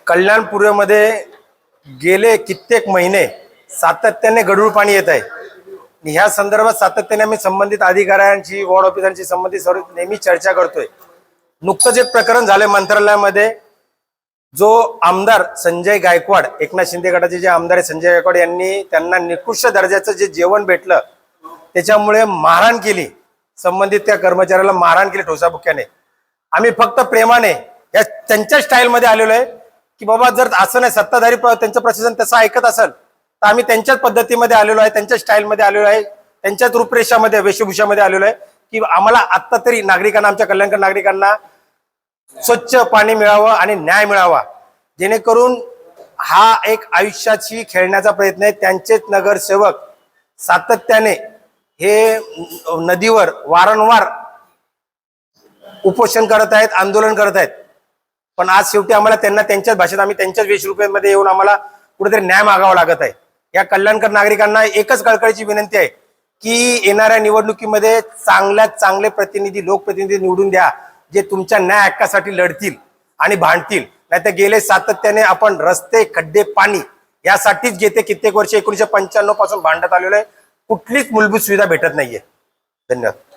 कल्याण पूर्वेमध्ये गेले कित्येक महिने सातत्याने गढूळ पाणी येत आहे। ह्या संदर्भात सातत्याने आम्ही संबंधित अधिकाऱ्यांची, वॉर्ड ऑफिसरांची संबंधित सर्व नेहमी चर्चा करतोय। नुकतंच एक प्रकरण झाले मंत्रालयामध्ये, जो आमदार संजय गायकवाड, एकनाथ शिंदे गटाचे जे आमदार आहे संजय गायकवाड यांनी त्यांना निकृष्ट दर्जाचं जे जेवण भेटलं त्याच्यामुळे मारहाण केली, संबंधित त्या कर्मचाऱ्याला मारहाण केली ठोसाबुक्याने। आम्ही फक्त प्रेमाने या त्यांच्या स्टाईलमध्ये आलेलो आहे की बाबा जर असं नाही, सत्ताधारी त्यांचं प्रशासन तसं ऐकत असेल तर आम्ही त्यांच्याच पद्धतीमध्ये आलेलो आहे, त्यांच्या स्टाईलमध्ये आलेलो आहे, त्यांच्याच रूपरेषामध्ये वेशभूषामध्ये आलेलो आहे की आम्हाला आत्ता तरी नागरिकांना, आमच्या कल्याणकर नागरिकांना स्वच्छ पाणी मिळावं आणि न्याय मिळावा, जेणेकरून हा एक आयुष्याची खेळण्याचा प्रयत्न आहे। त्यांचेच नगरसेवक सातत्याने हे नदीवर वारंवार उपोषण करत आहेत, आंदोलन करत आहेत, पण आज शेवटी आम्हाला त्यांना त्यांच्याच भाषेत, आम्ही त्यांच्याच वेशरूपामध्ये येऊन आम्हाला कुठेतरी न्याय मागावा लागत आहे। या कल्याणकर नागरिकांना एकच कळकळीची विनंती आहे की येणाऱ्या निवडणुकीमध्ये चांगल्यात चांगले प्रतिनिधी, लोकप्रतिनिधी निवडून द्या, जे तुमच्या न्याय हक्कासाठी लढतील आणि भांडतील। नाहीतर गेले सातत्याने आपण रस्ते, खड्डे, पाणी यासाठीच गेले कित्येक वर्ष 1995 पासून भांडत आलेलो आहे, कुठलीच मूलभूत सुविधा भेटत नाहीये। धन्यवाद।